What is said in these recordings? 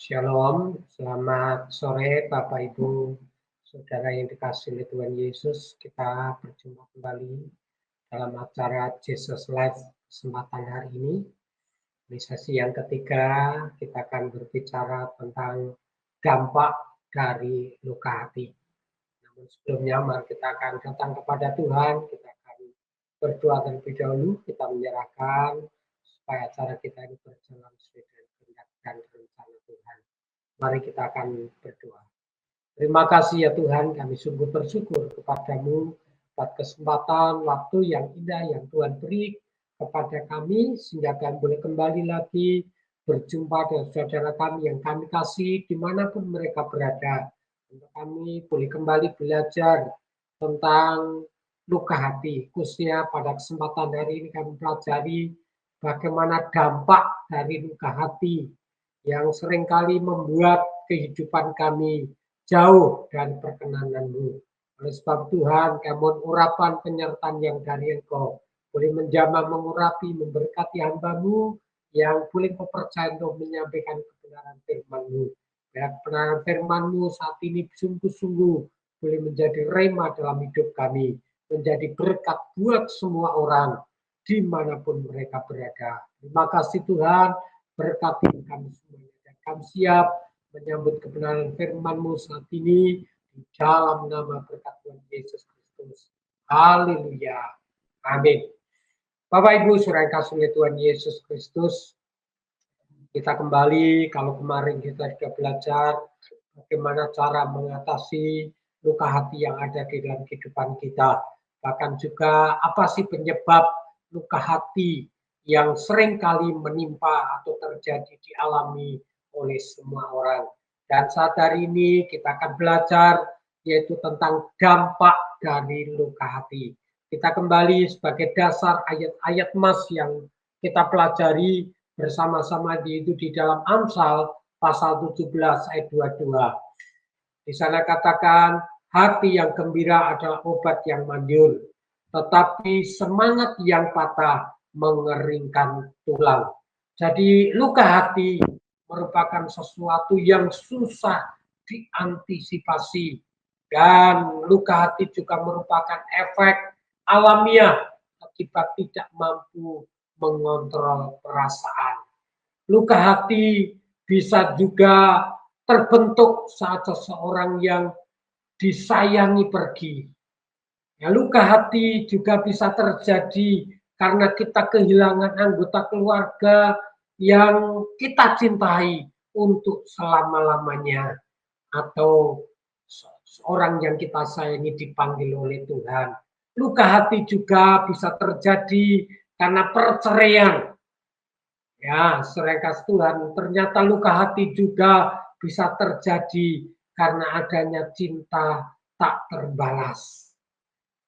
Shalom, selamat sore Bapak Ibu, Saudara yang dikasihi oleh Tuhan Yesus. Kita berjumpa kembali dalam acara Jesus Live kesempatan hari ini. Di sesi yang ketiga, kita akan berbicara tentang dampak dari luka hati. Namun sebelumnya, mari kita akan datang kepada Tuhan. Kita akan berdoa terlebih dahulu. Kita menyerahkan supaya acara kita ini berjalan sesuai dengan kehendak dan rencana Tuhan. Mari kita akan berdoa. Terima kasih ya Tuhan, kami sungguh bersyukur kepadamu atas kesempatan waktu yang indah yang Tuhan beri kepada kami sehingga kami boleh kembali lagi berjumpa dengan saudara kami yang kami kasih dimanapun mereka berada. Untuk kami boleh kembali belajar tentang luka hati, khususnya pada kesempatan hari ini kami pelajari bagaimana dampak dari luka hati yang seringkali membuat kehidupan kami jauh dari perkenanan-Mu. Oleh sebab Tuhan, kami mohon urapan penyertaan yang dari Engkau boleh menjamah, mengurapi, memberkati hamba-Mu yang boleh percaya untuk menyampaikan kebenaran firman-Mu. Ya, kebenaran firman-Mu saat ini sungguh-sungguh boleh menjadi rema dalam hidup kami, menjadi berkat buat semua orang dimanapun mereka berada. Terima kasih Tuhan, berkati kami semuanya dan kami siap menyambut kebenaran firman-Mu saat ini di dalam nama berkat Tuhan Yesus Kristus. Haleluya. Amin. Bapak Ibu saudara yang kasih oleh Tuhan Yesus Kristus, kita kembali, kalau kemarin kita sudah belajar bagaimana cara mengatasi luka hati yang ada di dalam kehidupan kita. Bahkan juga apa sih penyebab luka hati yang sering kali menimpa atau terjadi dialami oleh semua orang. Dan saat hari ini kita akan belajar yaitu tentang dampak dari luka hati. Kita kembali sebagai dasar ayat-ayat emas yang kita pelajari bersama-sama di dalam Amsal pasal 17 ayat 22. Di sana katakan, hati yang gembira adalah obat yang manjur, tetapi semangat yang patah mengeringkan tulang. Jadi luka hati merupakan sesuatu yang susah diantisipasi. Dan luka hati juga merupakan efek alamiah akibat tidak mampu mengontrol perasaan. Luka hati bisa juga terbentuk saat seseorang yang disayangi pergi. Ya, luka hati juga bisa terjadi karena kita kehilangan anggota keluarga yang kita cintai untuk selama-lamanya. Atau seorang yang kita sayangi dipanggil oleh Tuhan. Luka hati juga bisa terjadi karena perceraian. Ya, serengkas Tuhan, ternyata luka hati juga bisa terjadi karena adanya cinta tak terbalas.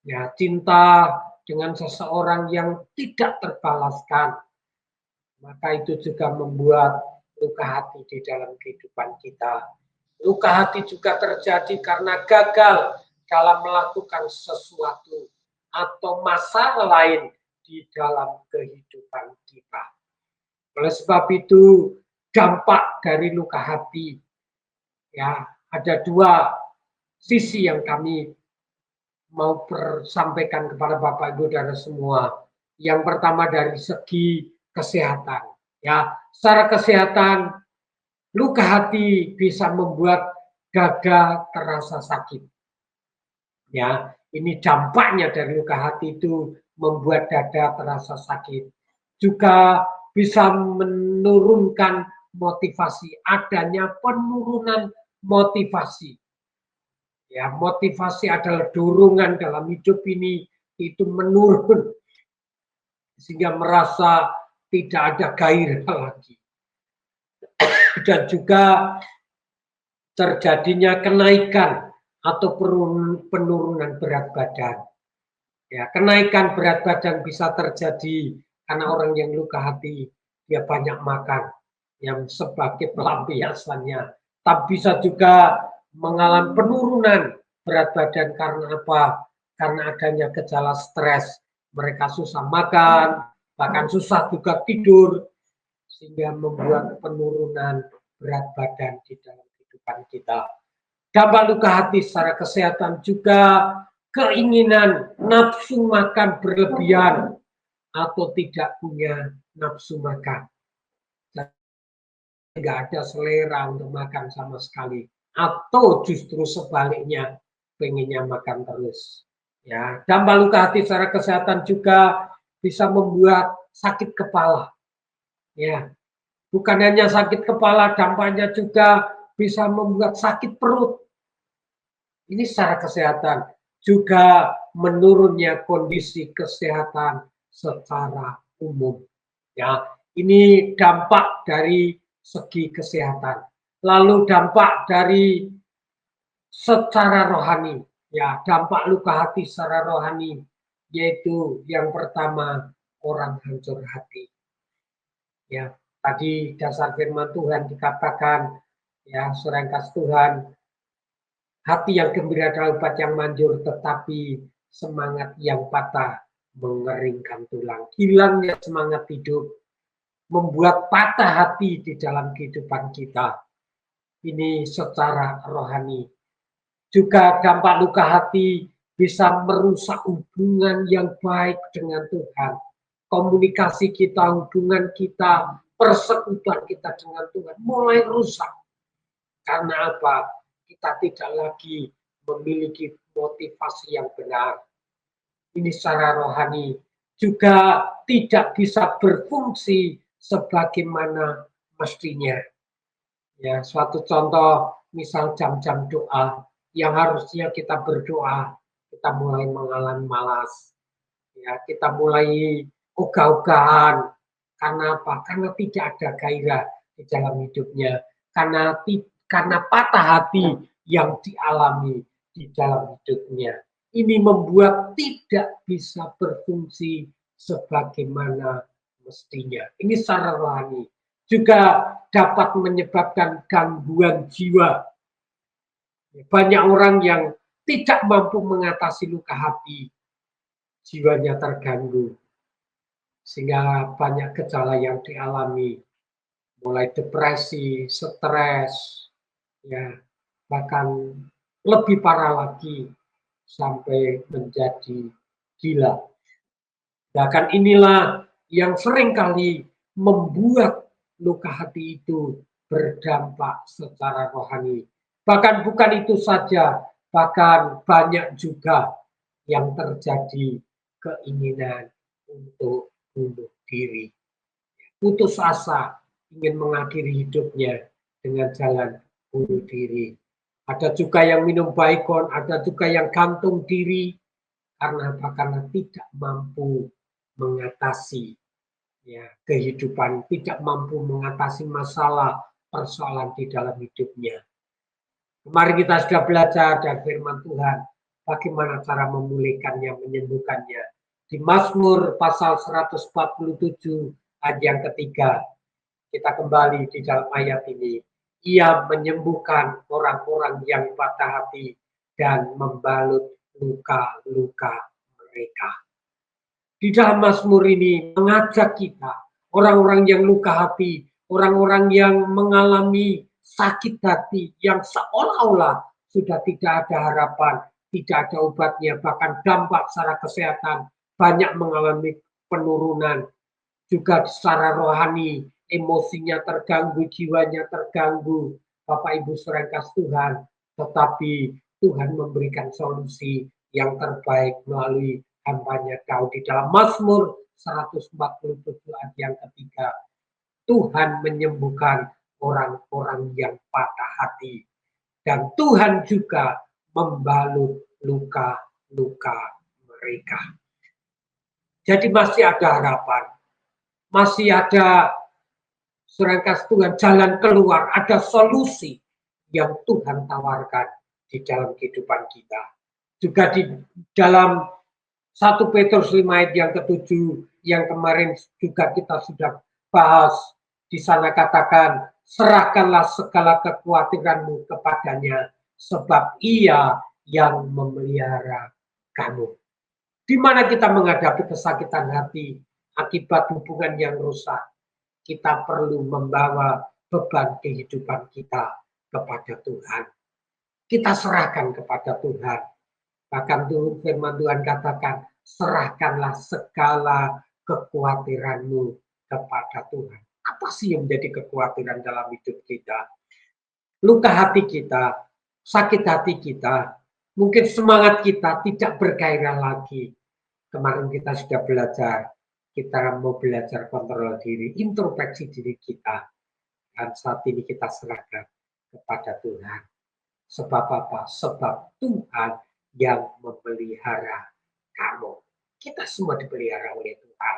Ya, cinta dengan seseorang yang tidak terbalaskan. Maka itu juga membuat luka hati di dalam kehidupan kita. Luka hati juga terjadi karena gagal dalam melakukan sesuatu atau masalah lain di dalam kehidupan kita. Oleh sebab itu, dampak dari luka hati, ya, ada dua sisi yang kami mau sampaikan kepada Bapak Ibu dan semua. Yang pertama dari segi kesehatan, ya, secara kesehatan luka hati bisa membuat dada terasa sakit. Ya, ini dampaknya dari luka hati itu membuat dada terasa sakit. Juga bisa menurunkan motivasi, adanya penurunan motivasi. Ya, motivasi adalah dorongan dalam hidup ini itu menurun sehingga merasa tidak ada gairah lagi. Dan juga terjadinya kenaikan atau penurunan berat badan. Ya, kenaikan berat badan bisa terjadi karena orang yang luka hati dia banyak makan yang sebagai pelampiasannya. Tapi bisa juga mengalami penurunan berat badan karena apa? Karena adanya gejala stres. Mereka susah makan, bahkan susah juga tidur, sehingga membuat penurunan berat badan di dalam kehidupan kita. Dampak luka hati secara kesehatan juga keinginan nafsu makan berlebihan atau tidak punya nafsu makan. Nggak ada selera untuk makan sama sekali. Atau justru sebaliknya, pengennya makan terus. Ya, dampak luka hati secara kesehatan juga bisa membuat sakit kepala. Ya, bukan hanya sakit kepala, dampaknya juga bisa membuat sakit perut. Ini secara kesehatan, juga menurunnya kondisi kesehatan secara umum. Ya, ini dampak dari segi kesehatan. Lalu dampak dari secara rohani, ya, dampak luka hati secara rohani, yaitu yang pertama, orang hancur hati. Ya, tadi dasar firman Tuhan dikatakan, ya, surah kasih Tuhan, hati yang gembira adalah obat yang manjur, tetapi semangat yang patah mengeringkan tulang. Hilangnya semangat hidup membuat patah hati di dalam kehidupan kita. Ini secara rohani. Juga dampak luka hati bisa merusak hubungan yang baik dengan Tuhan. Komunikasi kita, hubungan kita, persekutuan kita dengan Tuhan mulai rusak. Karena apa? Kita tidak lagi memiliki motivasi yang benar. Ini secara rohani juga tidak bisa berfungsi sebagaimana mestinya. Ya, suatu contoh, misal jam-jam doa yang harusnya kita berdoa, kita mulai mengalami malas. Ya, kita mulai ogah-ogahan. Karena apa? Karena tidak ada gairah di dalam hidupnya. Karena patah hati yang dialami di dalam hidupnya. Ini membuat tidak bisa berfungsi sebagaimana mestinya. Ini secara rohani. Juga dapat menyebabkan gangguan jiwa. Banyak orang yang tidak mampu mengatasi luka hati, jiwanya terganggu. Sehingga banyak gejala yang dialami, mulai depresi, stres, ya, bahkan lebih parah lagi sampai menjadi gila. Bahkan inilah yang seringkali membuat luka hati itu berdampak secara rohani. Bahkan bukan itu saja, bahkan banyak juga yang terjadi keinginan untuk bunuh diri. Putus asa, ingin mengakhiri hidupnya dengan jalan bunuh diri. Ada juga yang minum baikon, ada juga yang gantung diri karena tidak mampu mengatasi, ya, kehidupan, tidak mampu mengatasi masalah persoalan di dalam hidupnya. Kemarin kita sudah belajar dari firman Tuhan, bagaimana cara memulihkannya, menyembuhkannya. Di Mazmur pasal 147 ayat yang ketiga, kita kembali di dalam ayat ini. Ia menyembuhkan orang-orang yang patah hati dan membalut luka-luka mereka. Di dalam Mazmur ini mengajak kita, orang-orang yang luka hati, orang-orang yang mengalami sakit hati, yang seolah-olah sudah tidak ada harapan, tidak ada obatnya, bahkan dampak secara kesehatan, banyak mengalami penurunan, juga secara rohani, emosinya terganggu, jiwanya terganggu. Bapak Ibu saudara kasih Tuhan, tetapi Tuhan memberikan solusi yang terbaik melalui hambanya Daud di dalam Mazmur 147 ayat yang ketiga. Tuhan menyembuhkan orang-orang yang patah hati dan Tuhan juga membalut luka-luka mereka. Jadi masih ada harapan, masih ada serangkas Tuhan jalan keluar, ada solusi yang Tuhan tawarkan di dalam kehidupan kita. Juga di dalam 1 Petrus 5 ayat yang ke-7 yang kemarin juga kita sudah bahas, di sana katakan, serahkanlah segala kekhawatiranmu kepadanya, sebab ia yang memelihara kamu. Di mana kita menghadapi kesakitan hati akibat hubungan yang rusak, kita perlu membawa beban kehidupan kita kepada Tuhan. Kita serahkan kepada Tuhan. Bahkan firman Tuhan katakan, serahkanlah segala kekhawatiranmu kepada Tuhan. Apa sih yang menjadi kekhawatiran dalam hidup kita? Luka hati kita, sakit hati kita, mungkin semangat kita tidak bergairah lagi. Kemarin kita sudah belajar, kita mau belajar kontrol diri, introspeksi diri kita. Dan saat ini kita serahkan kepada Tuhan. Sebab apa? Sebab Tuhan yang memelihara kamu. Kita semua dipelihara oleh Tuhan.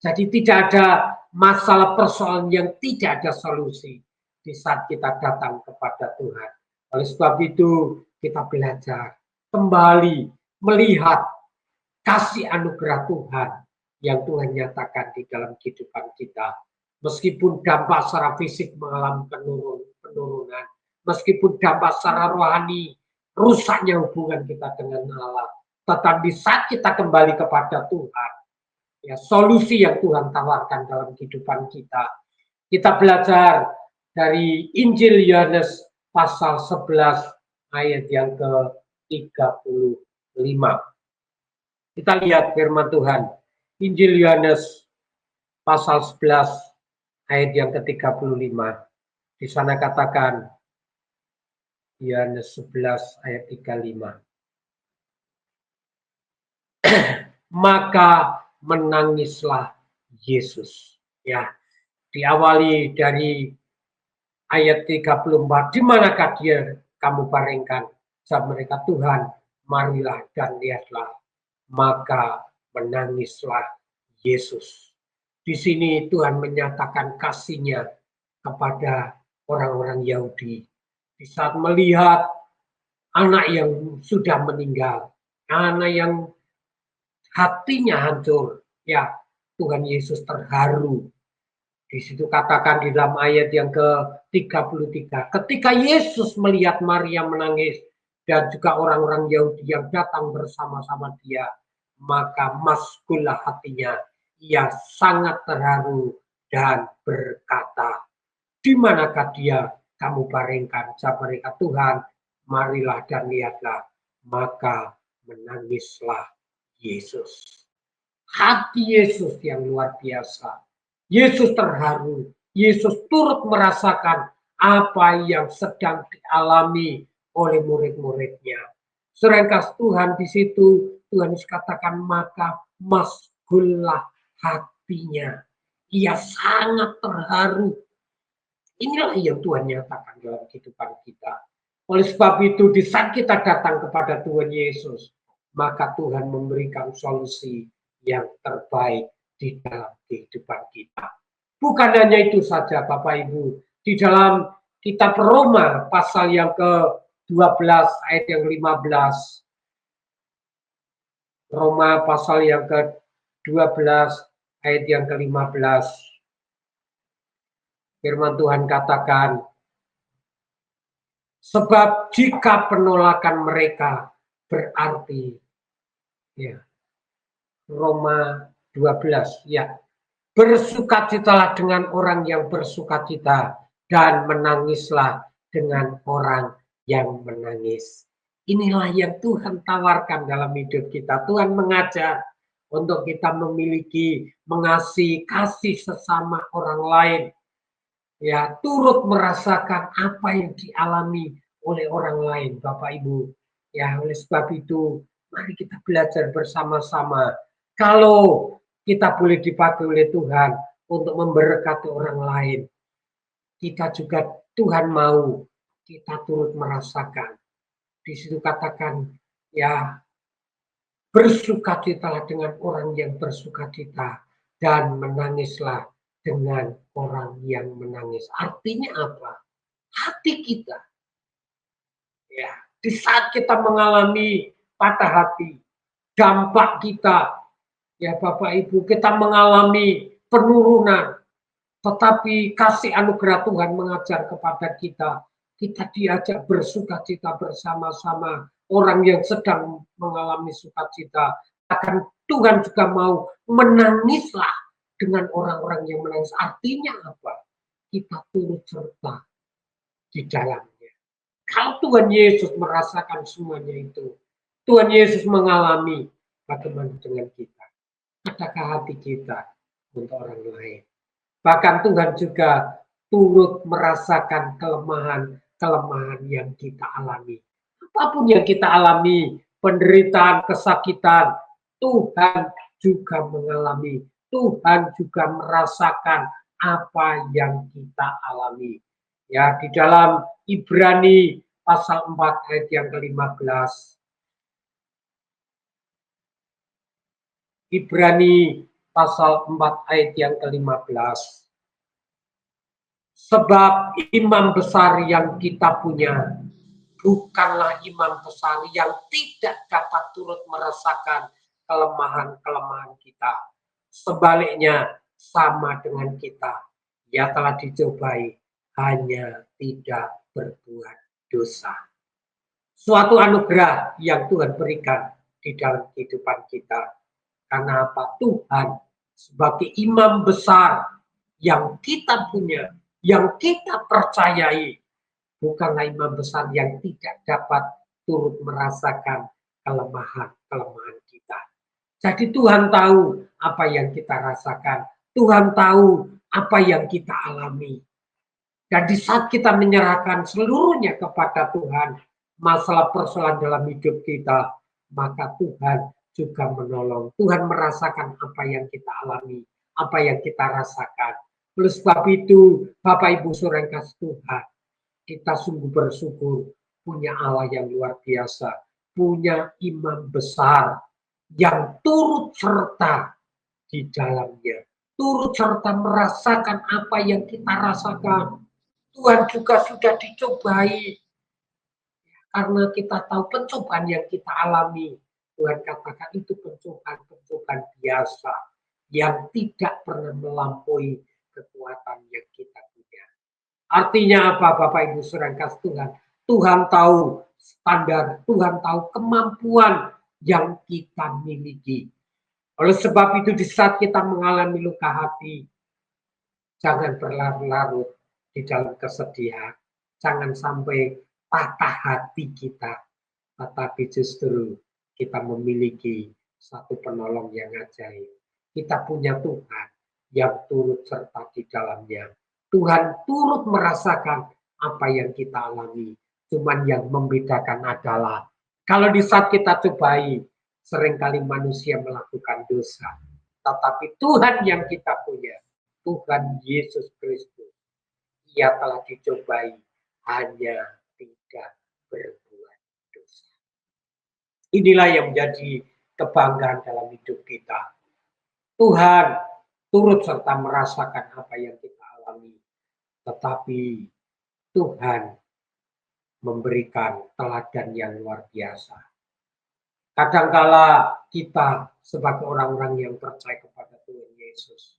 Jadi tidak ada masalah persoalan yang tidak ada solusi di saat kita datang kepada Tuhan. Oleh sebab itu kita belajar kembali melihat kasih anugerah Tuhan yang Tuhan nyatakan di dalam kehidupan kita. Meskipun dampak secara fisik mengalami penurunan, meskipun dampak secara rohani rusaknya hubungan kita dengan Allah, tetapi saat kita kembali kepada Tuhan, ya solusi yang Tuhan tawarkan dalam kehidupan kita. Kita belajar dari Injil Yohanes pasal 11 ayat yang ke-35. Kita lihat firman Tuhan. Injil Yohanes pasal 11 ayat yang ke-35. Di sana katakan Yohanes 11 ayat 35. Maka menangislah Yesus. Ya, diawali dari ayat 34. Di manakah dia kamu baringkan? Jawab mereka, Tuhan, marilah dan lihatlah. Maka menangislah Yesus. Di sini Tuhan menyatakan kasih-Nya kepada orang-orang Yahudi. Di saat melihat anak yang sudah meninggal, anak yang hatinya hancur, ya Tuhan Yesus terharu. Di situ katakan di dalam ayat yang ke-33, ketika Yesus melihat Maria menangis dan juga orang-orang Yahudi yang datang bersama-sama dia, maka maskullah hatinya. Ia sangat terharu dan berkata, di manakah dia kamu baringkan? Jawab mereka, Tuhan, marilah dan lihatlah. Maka menangislah Yesus. Hati Yesus yang luar biasa. Yesus terharu. Yesus turut merasakan apa yang sedang dialami oleh murid-muridnya. Sedangkan Tuhan di situ, Tuhan katakan, maka maskullah hatinya. Ia sangat terharu. Inilah yang Tuhan nyatakan dalam kehidupan kita. Oleh sebab itu, di saat kita datang kepada Tuhan Yesus, maka Tuhan memberikan solusi yang terbaik di dalam kehidupan kita. Bukan hanya itu saja, Bapak Ibu. Di dalam kitab Roma, pasal yang ke-12, ayat yang 15. Roma pasal yang ke-12 ayat yang ke-15. Firman Tuhan katakan, sebab jika penolakan mereka berarti, ya, Roma 12, ya, bersukacitalah dengan orang yang bersukacita dan menangislah dengan orang yang menangis. Inilah yang Tuhan tawarkan dalam hidup kita. Tuhan mengajar untuk kita memiliki, mengasihi, kasih sesama orang lain. Ya, turut merasakan apa yang dialami oleh orang lain, Bapak Ibu. Ya, oleh sebab itu, mari kita belajar bersama-sama. Kalau kita boleh dipakai oleh Tuhan untuk memberkati orang lain, kita juga Tuhan mau kita turut merasakan. Di situ katakan, ya, bersukacitalah dengan orang yang bersukacita dan menangislah dengan orang yang menangis. Artinya apa? Hati kita. Ya, di saat kita mengalami patah hati, dampak kita, ya Bapak Ibu, kita mengalami penurunan, tetapi kasih anugerah Tuhan mengajar kepada kita. Kita diajak bersukacita bersama-sama orang yang sedang mengalami sukacita. Akan Tuhan juga mau menangislah dengan orang-orang yang menangis. Artinya apa? kita turut serta di dalamnya. Kalau Tuhan Yesus merasakan semuanya itu, Tuhan Yesus mengalami, bagaimana dengan kita? Adakah hati kita untuk orang lain? Bahkan Tuhan juga turut merasakan kelemahan yang kita alami. Apapun yang kita alami, penderitaan, kesakitan, Tuhan juga mengalami. Tuhan juga merasakan apa yang kita alami. Ya, di dalam Ibrani pasal 4 ayat yang ke-15. Ibrani pasal 4 ayat yang ke-15. Sebab imam besar yang kita punya bukanlah imam besar yang tidak dapat turut merasakan kelemahan-kelemahan kita. Sebaliknya sama dengan kita. Ia telah dicobai, hanya tidak berbuat dosa. Suatu anugerah yang Tuhan berikan di dalam kehidupan kita. Karena apa? Tuhan sebagai imam besar yang kita punya, yang kita percayai, bukanlah imam besar yang tidak dapat turut merasakan kelemahan-kelemahan kita. Jadi Tuhan tahu apa yang kita rasakan. Tuhan tahu apa yang kita alami. Dan di saat kita menyerahkan seluruhnya kepada Tuhan, masalah persoalan dalam hidup kita, maka Tuhan juga menolong. Tuhan merasakan apa yang kita alami, apa yang kita rasakan. Oleh sebab itu, Bapak Ibu Saudara yang kasih Tuhan, kita sungguh bersyukur punya Allah yang luar biasa, punya imam besar yang turut serta di dalamnya, turut serta merasakan apa yang kita rasakan. Tuhan juga sudah dicobai, karena kita tahu pencobaan yang kita alami. Tuhan katakan itu pencobaan biasa yang tidak pernah melampaui kekuatan yang kita punya. Artinya apa, Bapak Ibu Saudara kasih Tuhan? Tuhan tahu standar, Tuhan tahu kemampuan yang kita miliki. Oleh sebab itu di saat kita mengalami luka hati, jangan berlarut-larut di dalam kesedihan. Jangan sampai patah hati kita, tetapi justru kita memiliki satu penolong yang ajaib. Kita punya Tuhan yang turut serta di dalamnya. Tuhan turut merasakan apa yang kita alami. Cuman yang membedakan adalah kalau di saat kita cobai, seringkali manusia melakukan dosa. Tetapi Tuhan yang kita punya, Tuhan Yesus Kristus, Ia telah dicobai, hanya tidak berbuat dosa. Inilah yang menjadi kebanggaan dalam hidup kita. Tuhan turut serta merasakan apa yang kita alami, tetapi Tuhan memberikan teladan yang luar biasa. Kadangkala kita sebagai orang-orang yang percaya kepada Tuhan Yesus,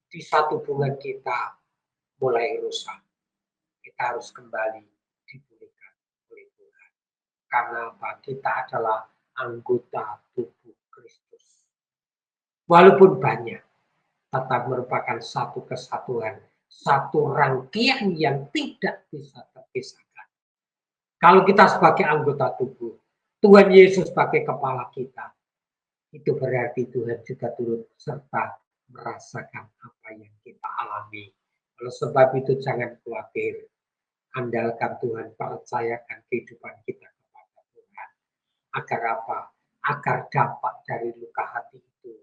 di satu hubungan kita mulai rusak. Kita harus kembali dipulihkan oleh Tuhan. Karena apa? Kita adalah anggota tubuh Kristus. Walaupun banyak, tetap merupakan satu kesatuan, satu rangkaian yang tidak bisa terpisahkan. Kalau kita sebagai anggota tubuh, Tuhan Yesus sebagai kepala kita, itu berarti Tuhan juga turut serta merasakan apa yang kita alami. Oleh sebab itu jangan khawatir. Andalkan Tuhan, percayakan kehidupan kita kepada Tuhan. Agar apa? Agar dampak dari luka hati itu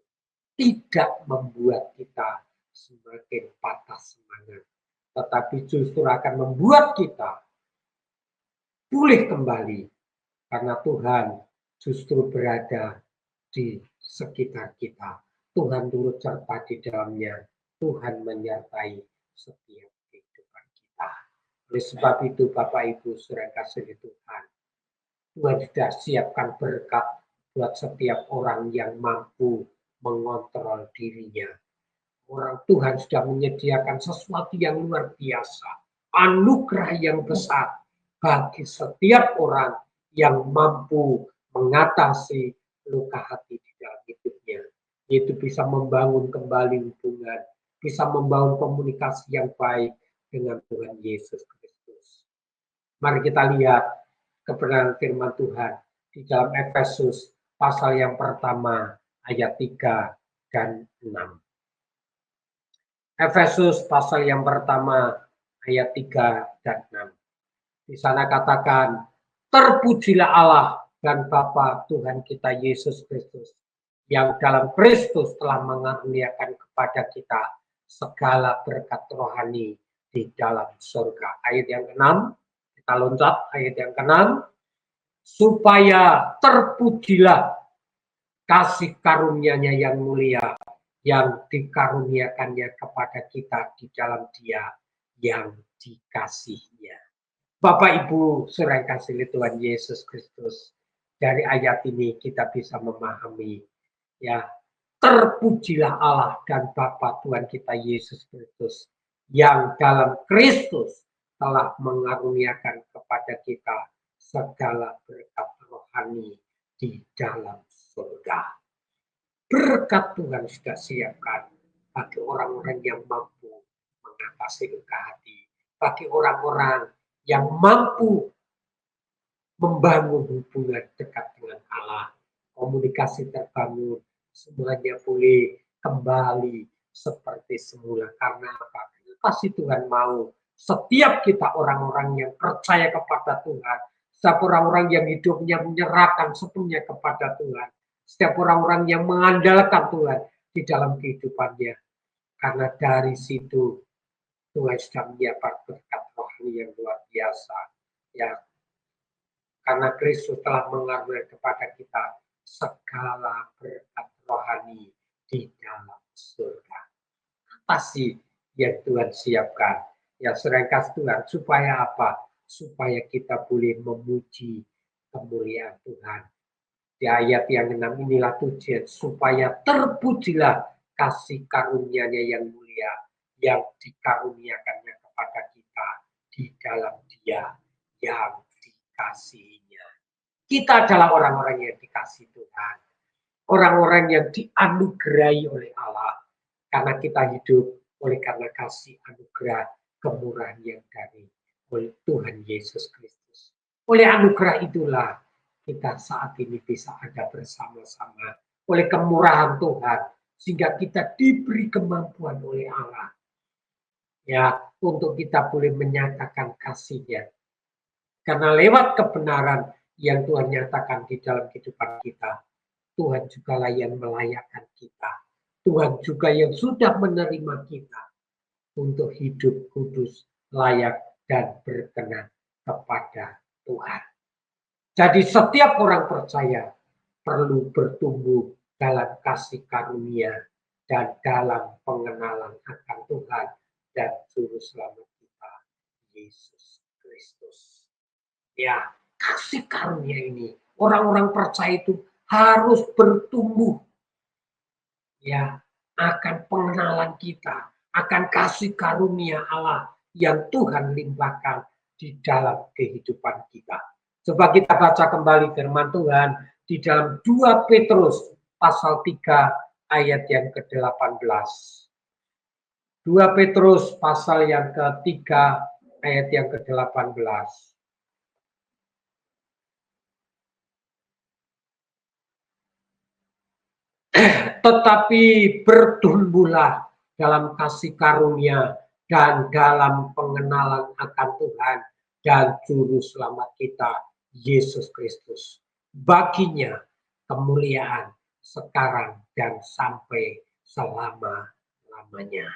tidak membuat kita semakin patah semangat. Tetapi justru akan membuat kita pulih kembali. Karena Tuhan justru berada di sekitar kita. Tuhan turut serta di dalamnya. Tuhan menyertai setiap kehidupan kita. Oleh sebab itu Bapak Ibu Saudara kasih Tuhan, Tuhan sudah siapkan berkat buat setiap orang yang mampu mengontrol dirinya. Orang Tuhan sudah menyediakan sesuatu yang luar biasa, anugerah yang besar bagi setiap orang yang mampu mengatasi luka hati di dalam hidupnya. Yaitu bisa membangun kembali hubungan, bisa membangun komunikasi yang baik, dengan Tuhan Yesus Kristus. Mari kita lihat kebenaran firman Tuhan di dalam Efesus pasal yang pertama ayat 3 dan 6. Efesus pasal yang pertama ayat 3 dan 6. Di sana katakan, terpujilah Allah dan Bapa Tuhan kita Yesus Kristus, yang dalam Kristus telah mengaruniakan kepada kita segala berkat rohani di dalam surga. Ayat yang ke-6, kita loncat ayat yang ke-6, supaya terpujilah kasih karunia-Nya yang mulia, yang dikaruniakannya kepada kita di dalam Dia yang dikasihinya. Bapak Ibu, saudara kasih Tuhan Yesus Kristus, dari ayat ini kita bisa memahami, ya, terpujilah Allah dan Bapa Tuhan kita Yesus Kristus, yang dalam Kristus telah mengaruniakan kepada kita segala berkat rohani di dalam surga. Berkat Tuhan sudah siapkan bagi orang-orang yang mampu mengatasi luka hati, bagi orang-orang yang mampu membangun hubungan dekat dengan Allah. Komunikasi terbangun, semuanya boleh kembali seperti semula. Karena apa? Kasih Tuhan mau setiap kita orang-orang yang percaya kepada Tuhan, setiap orang-orang yang hidupnya menyerahkan sepenuhnya kepada Tuhan, setiap orang-orang yang mengandalkan Tuhan di dalam kehidupannya. Karena dari situ Tuhan sudah menyiapkan berkat rohani yang luar biasa. Ya, karena Kristus telah mengaruniakan kepada kita segala berkat rohani di dalam surga. Apa sih yang Tuhan siapkan? Ya, serangkas Tuhan. Supaya apa? Supaya kita boleh memuji kemuliaan Tuhan. Di ayat yang 6 inilah tujuan, supaya terpujilah kasih karunia-Nya yang mulia, yang dikaruniakannya kepada kita di dalam Dia yang dikasihinya. Kita adalah orang-orang yang dikasih Tuhan, orang-orang yang dianugerahi oleh Allah, karena kita hidup oleh karena kasih anugerah kemurahan yang dari oleh Tuhan Yesus Kristus. Oleh anugerah itulah kita saat ini bisa ada bersama-sama oleh kemurahan Tuhan, sehingga kita diberi kemampuan oleh Allah, ya, untuk kita boleh menyatakan kasih-Nya. Karena lewat kebenaran yang Tuhan nyatakan di dalam kehidupan kita, Tuhan jugalah yang melayakkan kita. Tuhan juga yang sudah menerima kita untuk hidup kudus, layak, dan berkenan kepada Tuhan. Jadi setiap orang percaya perlu bertumbuh dalam kasih karunia dan dalam pengenalan akan Tuhan dan Juru Selamat kita, Yesus Kristus. Ya, kasih karunia ini, orang-orang percaya itu harus bertumbuh, ya, akan pengenalan kita, akan kasih karunia Allah yang Tuhan limpahkan di dalam kehidupan kita. Coba kita baca kembali firman Tuhan di dalam 2 Petrus pasal 3 ayat yang ke-18. 2 Petrus pasal yang ke-3 ayat yang ke-18. Tetapi bertumbuhlah dalam kasih karunia dan dalam pengenalan akan Tuhan dan Juru Selamat kita, Yesus Kristus. Baginya kemuliaan sekarang dan sampai selama-lamanya.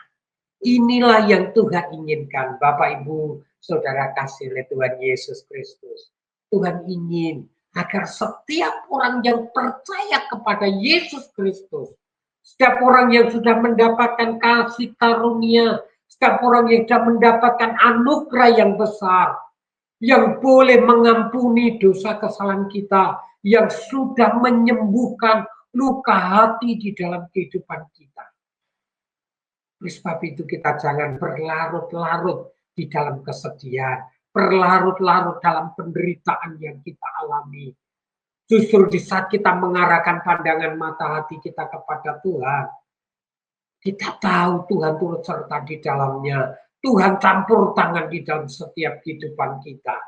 Inilah yang Tuhan inginkan, Bapak Ibu, Saudara kasih oleh Tuhan Yesus Kristus. Tuhan ingin agar setiap orang yang percaya kepada Yesus Kristus, setiap orang yang sudah mendapatkan kasih karunia, setiap orang yang sudah mendapatkan anugerah yang besar, yang boleh mengampuni dosa kesalahan kita, yang sudah menyembuhkan luka hati di dalam kehidupan kita. Oleh sebab itu kita jangan berlarut-larut di dalam kesedihan, berlarut-larut dalam penderitaan yang kita alami. Justru di saat kita mengarahkan pandangan mata hati kita kepada Tuhan, kita tahu Tuhan turut serta di dalamnya. Tuhan campur tangan di dalam setiap kehidupan kita.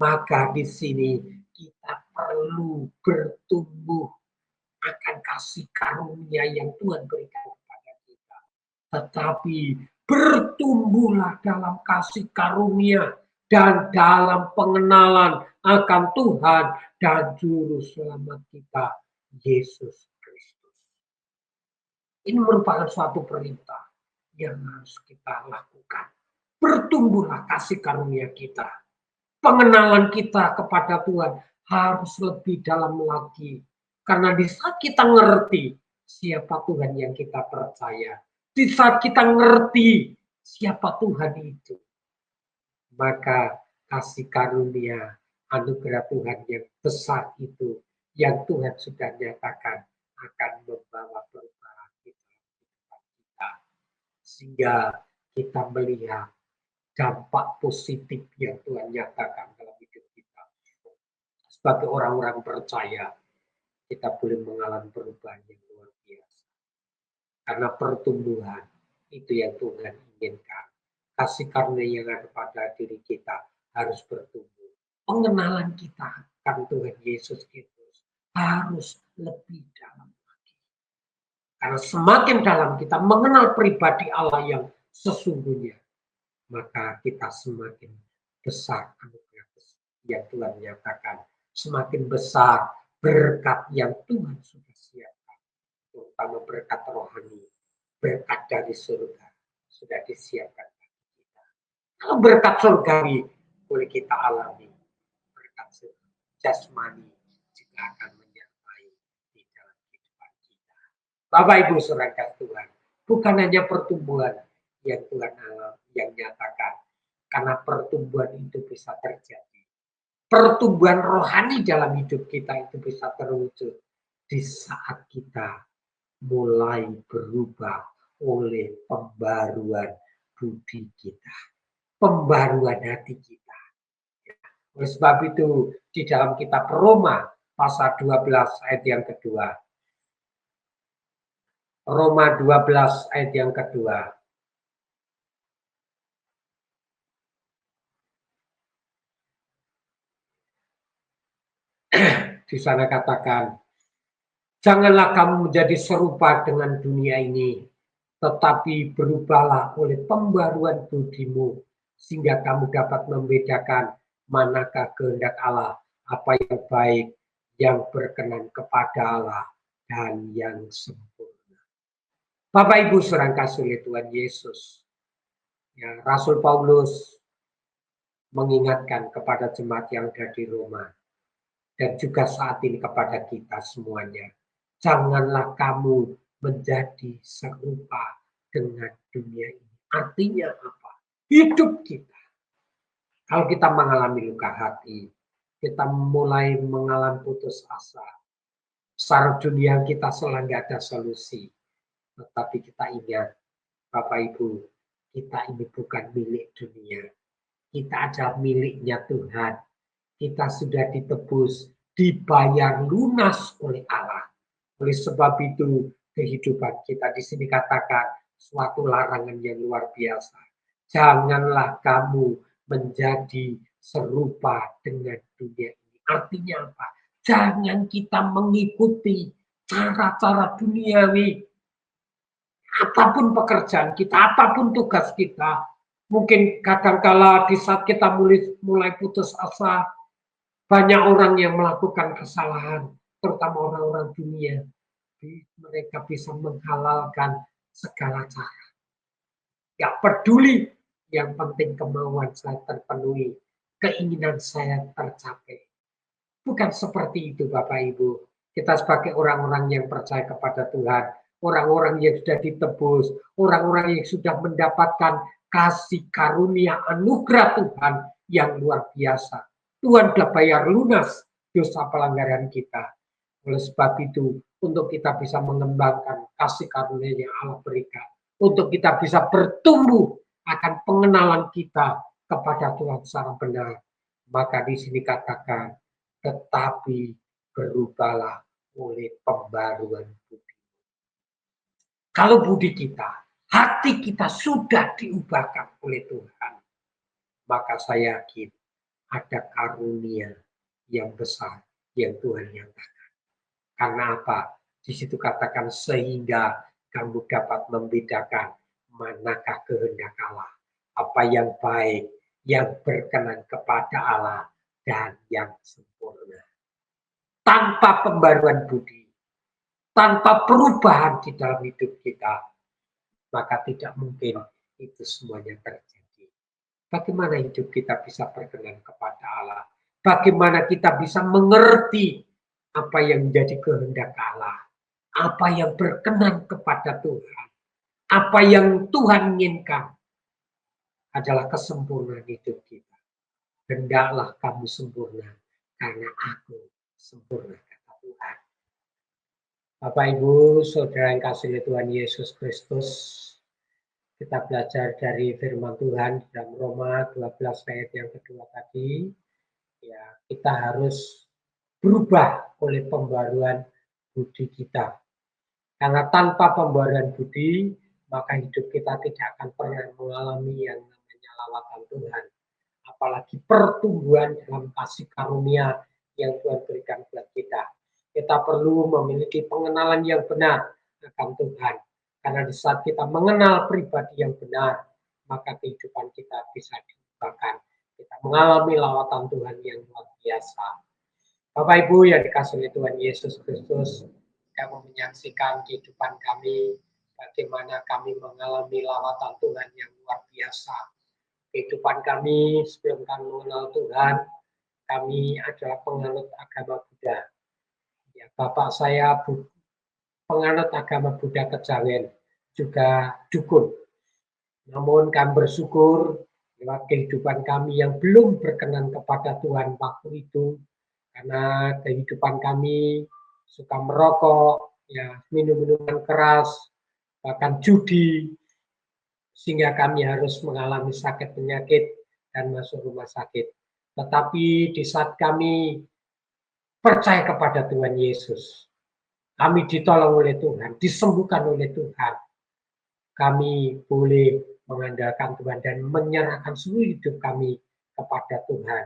Maka di sini kita perlu bertumbuh akan kasih karunia yang Tuhan berikan kepada kita. Tetapi bertumbuhlah dalam kasih karunia dan dalam pengenalan akan Tuhan dan Juru Selamat kita, Yesus Kristus. Ini merupakan suatu perintah yang harus kita lakukan. Bertumbuhlah kasih karunia kita. Pengenalan kita kepada Tuhan harus lebih dalam lagi. Karena di saat kita ngerti siapa Tuhan yang kita percaya, di saat kita ngerti siapa Tuhan itu, maka kasih karunia anugerah Tuhan yang besar itu, yang Tuhan sudah nyatakan akan membawa perubahan kita. Sehingga kita melihat dampak positif yang Tuhan nyatakan dalam hidup kita. Sebagai orang-orang percaya, kita boleh mengalami perubahan yang luar biasa. Karena pertumbuhan itu yang Tuhan inginkan. Kasih karunia yang ada pada diri kita harus bertumbuh. Pengenalan kita akan Tuhan Yesus Kristus harus lebih dalam lagi. Karena semakin dalam kita mengenal pribadi Allah yang sesungguhnya, maka kita semakin besar anugerah yang Tuhan nyatakan. Semakin besar berkat yang Tuhan sudah siapkan. Terutama berkat rohani, berkat dari surga sudah disiapkan bagi kita. Kalau berkat surgawi boleh kita alami, berkat jasmani juga akan menyertai di dalam kehidupan kita. Bapak Ibu saudara Tuhan, bukan hanya pertumbuhan yang Tuhan yang nyatakan, karena pertumbuhan itu bisa terjadi. Pertumbuhan rohani dalam hidup kita itu bisa terwujud di saat kita mulai berubah oleh pembaruan budi kita, pembaruan hati kita. Oleh sebab itu di dalam kitab Roma pasal 12 ayat yang kedua. Roma 12 ayat yang kedua. Di sana katakan, janganlah kamu menjadi serupa dengan dunia ini, tetapi berubahlah oleh pembaruan budimu, sehingga kamu dapat membedakan manakah kehendak Allah, apa yang baik, yang berkenan kepada Allah, dan yang sempurna. Bapak Ibu saudara kasih Tuhan Yesus, ya, Rasul Paulus mengingatkan kepada jemaat yang ada di Roma, dan juga saat ini kepada kita semuanya. Janganlah kamu menjadi serupa dengan dunia ini. Artinya apa? Hidup kita. Kalau kita mengalami luka hati, kita mulai mengalami putus asa. Secara dunia kita selalu nggak ada solusi. Tetapi kita ingat, Bapak Ibu, kita ini bukan milik dunia. Kita adalah miliknya Tuhan. Kita sudah ditebus, dibayar lunas oleh Allah. Oleh sebab itu, kehidupan kita di sini katakan suatu larangan yang luar biasa. Janganlah kamu menjadi serupa dengan dunia ini. Artinya apa? Jangan kita mengikuti cara-cara duniawi. Apapun pekerjaan kita, apapun tugas kita, mungkin kadangkala di saat kita mulai putus asa, banyak orang yang melakukan kesalahan, terutama orang-orang dunia. Mereka bisa menghalalkan segala cara. Gak peduli, yang penting kemauan saya terpenuhi, keinginan saya tercapai. Bukan seperti itu Bapak Ibu. Kita sebagai orang-orang yang percaya kepada Tuhan, orang-orang yang sudah ditebus, orang-orang yang sudah mendapatkan kasih karunia anugerah Tuhan yang luar biasa. Tuhan sudah bayar lunas dosa pelanggaran kita. Oleh sebab itu, untuk kita bisa mengembangkan kasih karunia yang Allah berikan, untuk kita bisa bertumbuh akan pengenalan kita kepada Tuhan secara benar, maka di sini katakan, tetapi berubahlah oleh pembaruan budi. Kalau budi kita hati kita sudah diubahkan oleh Tuhan, maka saya yakin ada karunia yang besar yang Tuhan nyatakan. Karena apa? Di situ katakan sehingga kamu dapat membedakan manakah kehendak Allah, apa yang baik, yang berkenan kepada Allah, dan yang sempurna. Tanpa pembaruan budi, tanpa perubahan di dalam hidup kita, maka tidak mungkin itu semuanya terjadi. Bagaimana hidup kita bisa berkenan kepada Allah? Bagaimana kita bisa mengerti apa yang menjadi kehendak Allah? Apa yang berkenan kepada Tuhan? Apa yang Tuhan inginkan adalah kesempurnaan hidup kita. Hendaklah kamu sempurna, karena aku sempurna, kata Tuhan. Bapak, Ibu, Saudara yang kasih Tuhan Yesus Kristus, kita belajar dari firman Tuhan dalam Roma 12 ayat yang kedua tadi. Ya, kita harus berubah oleh pembaruan budi kita. Karena tanpa pembaruan budi, maka hidup kita tidak akan pernah mengalami yang namanya lawatan Tuhan. Apalagi pertumbuhan dalam kasih karunia yang Tuhan berikan buat kita. Kita perlu memiliki pengenalan yang benar akan Tuhan. Karena di saat kita mengenal pribadi yang benar, maka kehidupan kita bisa diubahkan. Kita mengalami lawatan Tuhan yang luar biasa. Bapak Ibu yang dikasihi Tuhan Yesus Kristus, kamu menyaksikan kehidupan kami, bagaimana kami mengalami lawatan Tuhan yang luar biasa. Kehidupan kami sebelum kami mengenal Tuhan, kami adalah penganut agama Buddha. Ya, bapak saya penganut agama Buddha Kejawen, juga dukun. Namun kami bersyukur lewat kehidupan kami yang belum berkenan kepada Tuhan waktu itu, karena kehidupan kami suka merokok, ya, minum minuman keras, bahkan judi, sehingga kami harus mengalami sakit penyakit dan masuk rumah sakit. Tetapi di saat kami percaya kepada Tuhan Yesus, kami ditolong oleh Tuhan, disembuhkan oleh Tuhan, kami boleh mengandalkan Tuhan dan menyerahkan seluruh hidup kami kepada Tuhan.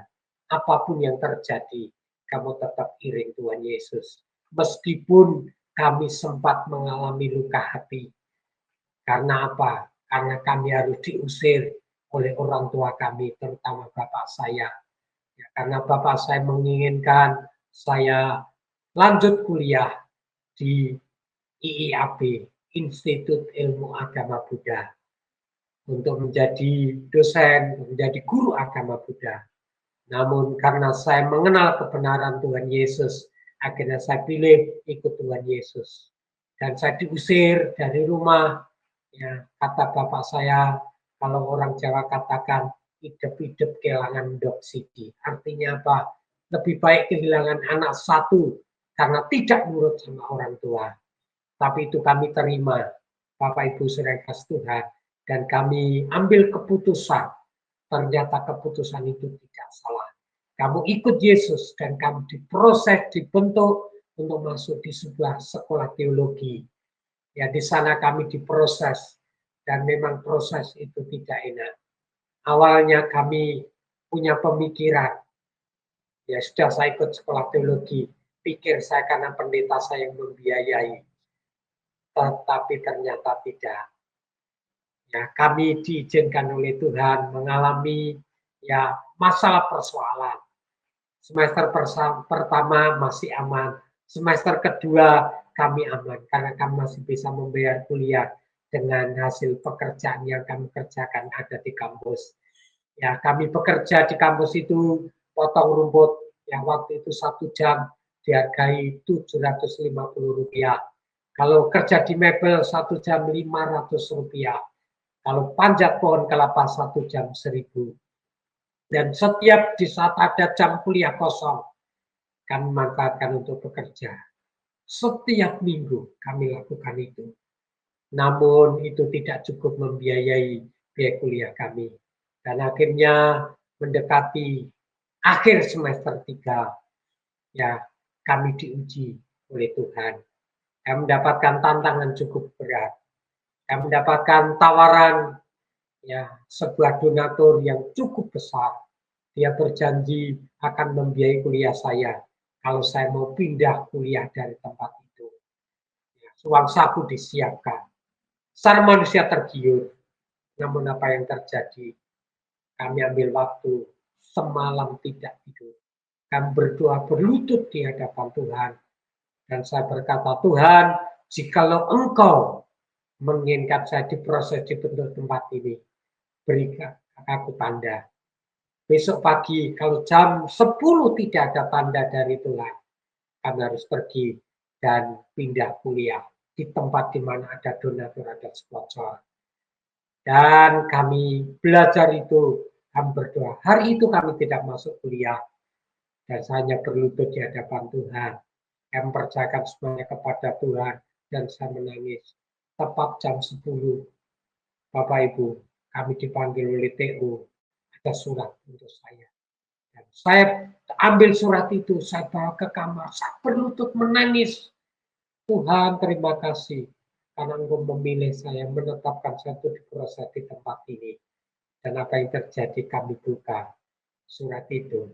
Apapun yang terjadi, kamu tetap iring Tuhan Yesus. Meskipun kami sempat mengalami luka hati. Karena apa? Karena kami harus diusir oleh orang tua kami, terutama bapak saya. Ya, karena bapak saya menginginkan saya lanjut kuliah di IIAB, Institut Ilmu Agama Buddha, untuk menjadi dosen, menjadi guru agama Buddha. Namun karena saya mengenal kebenaran Tuhan Yesus, akhirnya saya pilih ikut Tuhan Yesus. Dan saya diusir dari rumah. Ya, kata bapak saya, kalau orang Jawa katakan, hidup-hidup kehilangan doksidi. Artinya apa? Lebih baik kehilangan anak satu karena tidak nurut sama orang tua. Tapi itu kami terima, Bapak Ibu Saudara kasih Tuhan, dan kami ambil keputusan. Ternyata keputusan itu tidak salah. Kamu ikut Yesus dan kamu diproses, dibentuk untuk masuk di sebuah sekolah teologi. Ya, di sana kami diproses dan memang proses itu tidak enak. Awalnya kami punya pemikiran, ya sudah saya ikut sekolah teologi, pikir saya karena pendeta saya yang membiayai. Tetapi ternyata tidak. Ya, kami diizinkan oleh Tuhan mengalami ya masalah persoalan. Semester pertama masih aman, semester kedua kami aman karena kami masih bisa membayar kuliah dengan hasil pekerjaan yang kami kerjakan ada di kampus. Ya, kami bekerja di kampus itu potong rumput yang waktu itu 1 jam dihargai Rp750. Kalau kerja di mebel 1 jam Rp500. Kalau panjat pohon kelapa 1 jam 1.000. Dan setiap di saat ada jam kuliah kosong, kami manfaatkan untuk bekerja. Setiap minggu kami lakukan itu. Namun itu tidak cukup membiayai biaya kuliah kami. Dan akhirnya mendekati akhir semester 3, ya kami diuji oleh Tuhan. Kami mendapatkan tantangan cukup berat. Kami mendapatkan tawaran ya sebuah donatur yang cukup besar. Dia berjanji akan membiayai kuliah saya kalau saya mau pindah kuliah dari tempat itu. Ya, uang saku disiapkan. Secara manusia tergiur. Namun apa yang terjadi? Kami ambil waktu semalam tidak tidur. Kami berdoa berlutut di hadapan Tuhan. Dan saya berkata, Tuhan, jikalau Engkau menginginkan saya diproses di bentuk tempat ini, berikan aku tanda. Besok pagi kalau jam 10 tidak ada tanda dari Tuhan, kami harus pergi dan pindah kuliah di tempat di mana ada donatur, ada sponsor. Dan kami belajar itu, kami berdoa. Hari itu kami tidak masuk kuliah dan saya hanya berlutut di hadapan Tuhan. Saya mempercayakan semuanya kepada Tuhan dan saya menangis. Tepat jam 10, Bapak Ibu, kami dipanggil oleh TU, ada surat untuk saya. Dan saya ambil surat itu, saya bawa ke kamar, saya berlutut menangis. Tuhan terima kasih karena Engkau memilih saya, menetapkan saya untuk diproses di tempat ini. Dan apa yang terjadi kami buka surat itu,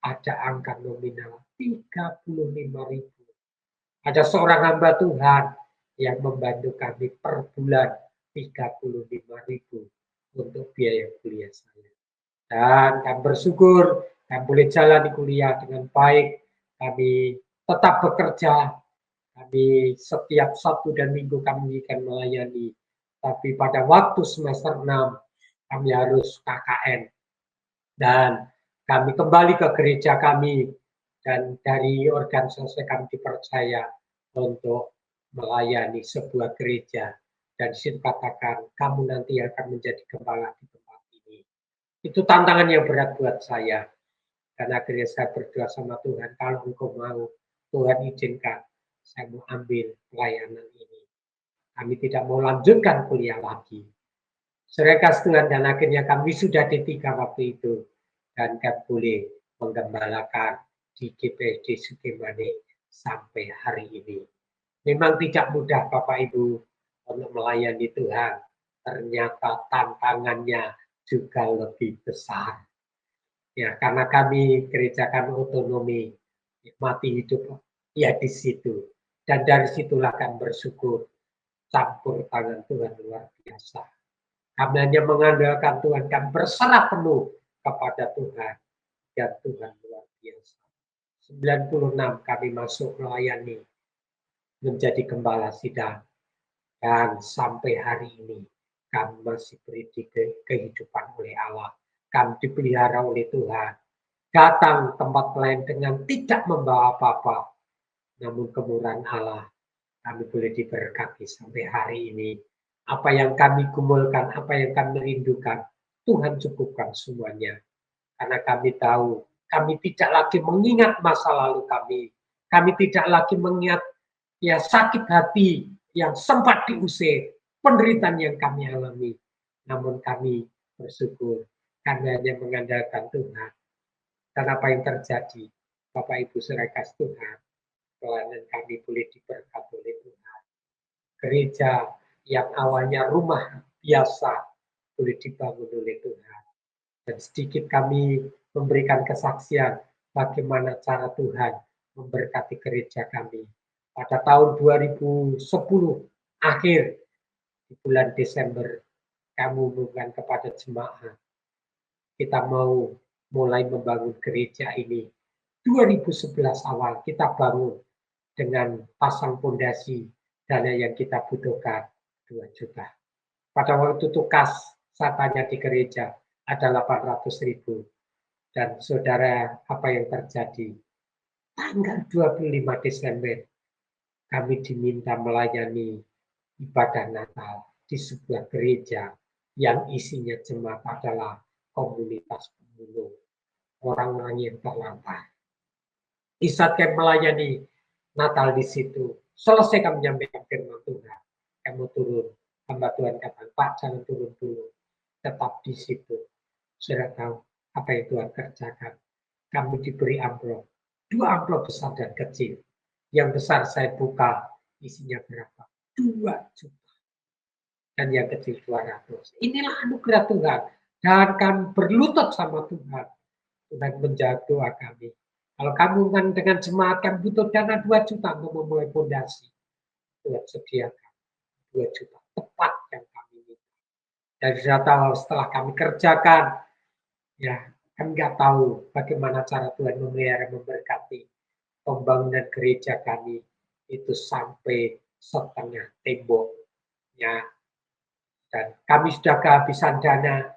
ada angka nominal 35.000. Ada seorang hamba Tuhan yang membantu kami per bulan 35.000 untuk biaya kuliah saya. Dan kami bersyukur kami boleh jalan di kuliah dengan baik. Kami tetap bekerja. Kami setiap Sabtu dan Minggu kami akan melayani. Tapi pada waktu semester 6 kami harus KKN. Dan kami kembali ke gereja kami. Dan dari organisasi kami dipercaya untuk melayani sebuah gereja. Dan disitu katakan, kamu nanti akan menjadi gembala di tempat ini. Itu tantangan yang berat buat saya. Dan akhirnya saya berdoa sama Tuhan, kalau Engkau mau, Tuhan izinkan, saya mau ambil pelayanan ini. Kami tidak mau lanjutkan kuliah lagi. Saya kasih Tuhan dan akhirnya kami sudah D3 waktu itu. Dan kami boleh menggembalakan di GPSD Sukimane sampai hari ini. Memang tidak mudah Bapak Ibu untuk melayani Tuhan. Ternyata tantangannya juga lebih besar. Ya, karena kami gereja kami otonomi, nikmati hidup ya di situ. Dan dari situlah kami bersyukur, campur tangan Tuhan luar biasa. Kami hanya mengandalkan Tuhan, kami berserah penuh kepada Tuhan. Dan Tuhan luar biasa. 96 kami masuk melayani, menjadi gembala sidang. Dan sampai hari ini, kami masih beri kehidupan oleh Allah. Kami dipelihara oleh Tuhan. Datang tempat lain dengan tidak membawa apa-apa. Namun kemurahan Allah, kami boleh diberkati sampai hari ini. Apa yang kami gumulkan, apa yang kami rindukan, Tuhan cukupkan semuanya. Karena kami tahu, kami tidak lagi mengingat masa lalu kami. Kami tidak lagi mengingat ya sakit hati yang sempat diusir, penderitaan yang kami alami. Namun kami bersyukur, kami hanya mengandalkan Tuhan. Dan apa yang terjadi, Bapak Ibu saudara kasih Tuhan, pelayanan kami boleh diberkati oleh Tuhan. Gereja yang awalnya rumah biasa boleh dibangun oleh Tuhan. Dan sedikit kami memberikan kesaksian bagaimana cara Tuhan memberkati gereja kami. Pada tahun 2010 akhir di bulan Desember, kami umumkan kepada jemaat, kita mau mulai membangun gereja ini. 2011 awal kita bangun dengan pasang fondasi, dana yang kita butuhkan 2 juta. Pada waktu itu kas saya tanya di gereja ada 800.000. Dan saudara, apa yang terjadi? Tanggal 25 Desember kami diminta melayani ibadah Natal di sebuah gereja yang isinya jemaat adalah komunitas pemulung, orang-orang yang terlantar. Di saat kami melayani Natal di situ, selesai kami menyampaikan firman Tuhan, kami turun, hamba Tuhan katakan, Pak jangan turun dulu, tetap di situ. Saudara tahu apa yang Tuhan kerjakan. Kami diberi amplop, 2 amplop besar dan kecil. Yang besar saya buka, isinya berapa? 2 juta. dan yang kecil 200. Inilah anugerah Tuhan. Dan kami berlutut sama Tuhan. Tuhan menjawab doa kami. Kalau kamu kan dengan semangat, kami butuh dana 2 juta untuk memulai fondasi. Tuhan sediakan 2 juta. Tepat yang kami minta. Dan sudah tahu setelah kami kerjakan, ya kami nggak tahu bagaimana cara Tuhan memelihara memberkati pembangunan gereja kami itu sampai setengah temboknya. Dan kami sudah kehabisan dana,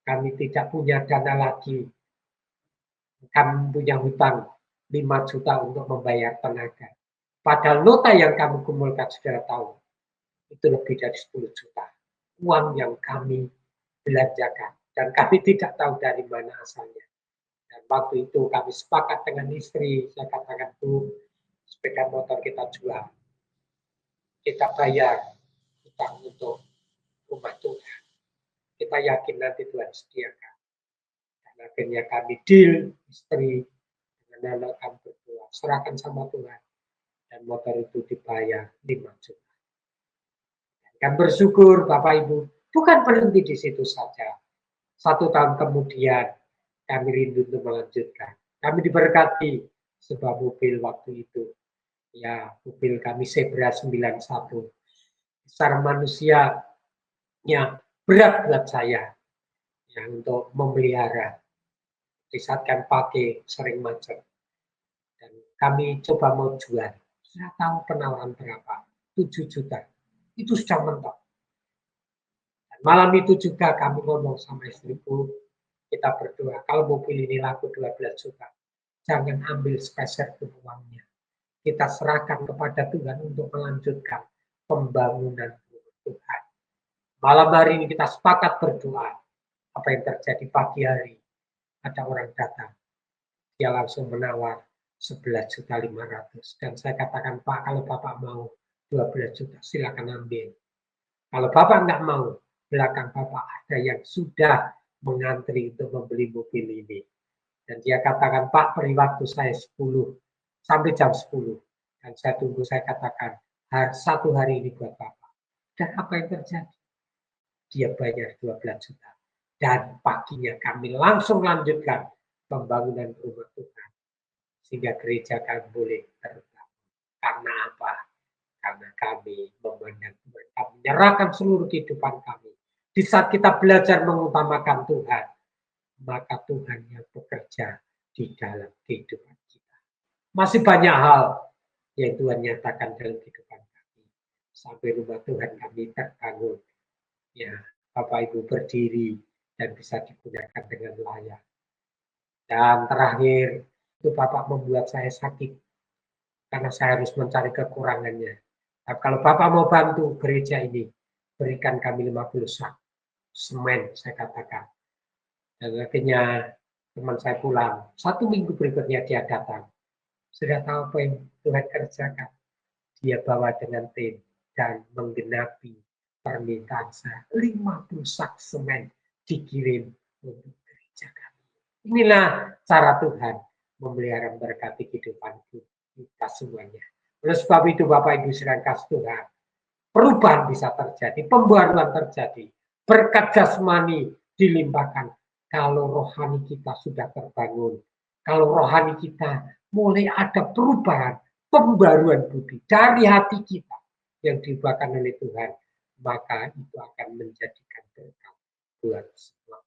kami tidak punya dana lagi. Kami punya hutang 5 juta untuk membayar tenaga. Padahal nota yang kami kumpulkan saudara tahu, itu lebih dari 10 juta. Uang yang kami belanjakan. Dan kami tidak tahu dari mana asalnya. Dan waktu itu kami sepakat dengan istri, saya katakan, Bu, sepeda motor kita jual. Kita bayar hutang untuk rumah Tuhan. Kita yakin nanti Tuhan sediakan. Dan akhirnya kami deal, istri, dengan anak kami berdua, serahkan sama Tuhan. Dan motor itu dibayar 5 juta. Dan kami bersyukur Bapak Ibu, bukan berhenti di situ saja. 1 tahun kemudian kami rindu untuk melanjutkan. Kami diberkati sebuah mobil waktu itu. Ya, mobil kami Zebra 91. Secara manusia, ya berat buat saya ya, untuk memelihara. Di saat kami pakai sering macet. Dan kami coba mau jual. Saya tahu penawaran berapa? 7 juta. Itu sudah mentok. Dan malam itu juga kami ngomong sama istriku, kita berdoa, kalau mobil ini laku 12 juta, jangan ambil sepeser pun uangnya. Kita serahkan kepada Tuhan untuk melanjutkan pembangunan Tuhan. Malam hari ini kita sepakat berdoa. Apa yang terjadi pagi hari, ada orang datang. Dia langsung menawar 11.500.000. Dan saya katakan, Pak, kalau Bapak mau 12 juta, silakan ambil. Kalau Bapak nggak mau, belakang Bapak ada yang sudah mengantri untuk membeli mobil ini. Dan dia katakan, Pak, beri waktu saya 10 sampai jam 10. Dan saya tunggu, saya katakan, 1 hari ini buat Bapak. Dan apa yang terjadi? Dia bayar 12 juta. Dan paginya kami langsung lanjutkan pembangunan rumah Tuhan. Sehingga gereja kami boleh terbangun. Karena apa? Karena kami memandang Tuhan. Kami menyerahkan seluruh kehidupan kami. Di saat kita belajar mengutamakan Tuhan, maka Tuhan yang bekerja di dalam kehidupan kita. Masih banyak hal yang Tuhan nyatakan dalam kehidupan kami. Sampai rumah Tuhan kami terbangun. Ya, Bapak Ibu berdiri dan bisa digunakan dengan layak. Dan terakhir, itu Bapak membuat saya sakit. Karena saya harus mencari kekurangannya. Nah, kalau Bapak mau bantu gereja ini, berikan kami 50 sak semen, saya katakan. Dan akhirnya teman saya pulang. 1 minggu berikutnya dia datang. Sudah tahu apa yang Tuhan kerjakan? Dia bawa dengan tim dan menggenapi permintaan saya. 50 sak semen dikirim untuk gereja kami. Inilah cara Tuhan memelihara memberkati kehidupan kita semuanya. Oleh sebab itu Bapak Ibu sedang kasih Tuhan, perubahan bisa terjadi, pembaruan terjadi, berkat jasmani dilimpahkan kalau rohani kita sudah terbangun, kalau rohani kita mulai ada perubahan, pembaruan budi dari hati kita yang diubahkan oleh Tuhan, maka itu akan menjadikan berkat buat semua.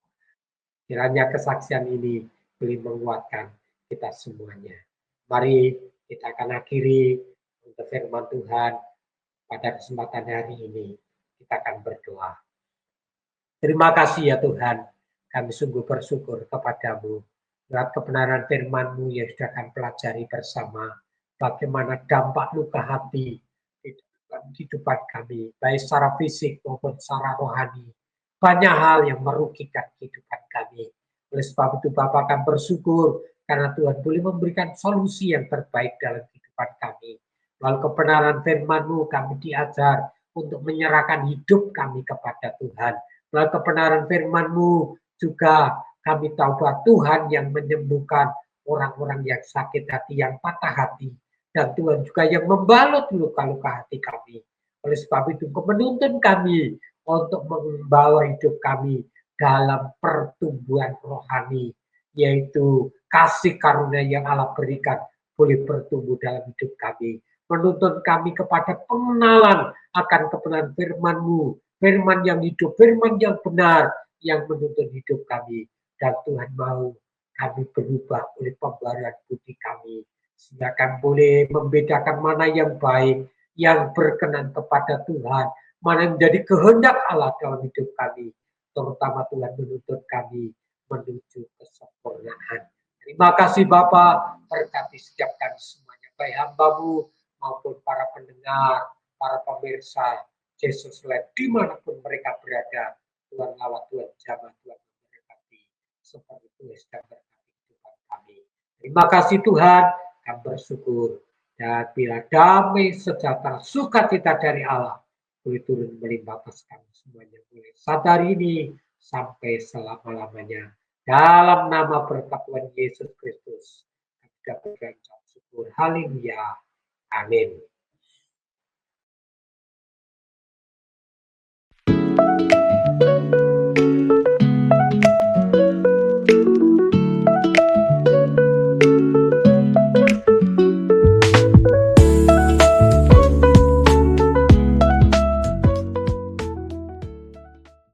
Kiranya kesaksian ini boleh menguatkan kita semuanya. Mari kita akan akhiri untuk firman Tuhan pada kesempatan hari ini. Kita akan berdoa. Terima kasih ya Tuhan, kami sungguh bersyukur kepadamu. Lewat kebenaran firman-Mu yang sudah kami pelajari bersama, bagaimana dampak luka hati di dalam kehidupan kami, baik secara fisik maupun secara rohani. Banyak hal yang merugikan kehidupan kami. Oleh sebab itu Bapak akan bersyukur karena Tuhan boleh memberikan solusi yang terbaik dalam kehidupan kami. Melalui kebenaran firman-Mu kami diajar untuk menyerahkan hidup kami kepada Tuhan. Melalui kebenaran firman-Mu juga kami tahu bahwa Tuhan yang menyembuhkan orang-orang yang sakit hati, yang patah hati. Dan Tuhan juga yang membalut luka-luka hati kami. Oleh sebab itu menuntun kami untuk membawa hidup kami dalam pertumbuhan rohani, yaitu kasih karunia yang Allah berikan boleh bertumbuh dalam hidup kami. Menuntun kami kepada pengenalan akan kebenaran firman-Mu, firman yang hidup, firman yang benar, yang menuntun hidup kami. Dan Tuhan mau kami berubah oleh pembaruan budi kami, sehingga kami boleh membedakan mana yang baik, yang berkenan kepada Tuhan, mana yang menjadi kehendak Allah dalam hidup kami, terutama Tuhan menuntut kami menuju kesempurnaan. Terima kasih Bapa, berkati setiap kami semuanya, baik hamba-Mu maupun para pendengar, para pemirsa Jesus Live, dimanapun mereka berada. Tuhan lawat, Tuhan jamah, Tuhan memberkati, seperti Tuhan sedang berkati Tuhan kami. Terima kasih Tuhan, kami bersyukur. Dan bila damai sejahtera sukacita dari Allah boleh turun melimpah atas kami semuanya, boleh sadar ini sampai selama-lamanya. Dalam nama berkat Tuhan Yesus Kristus, kita berucap syukur. Haleluya. Amin.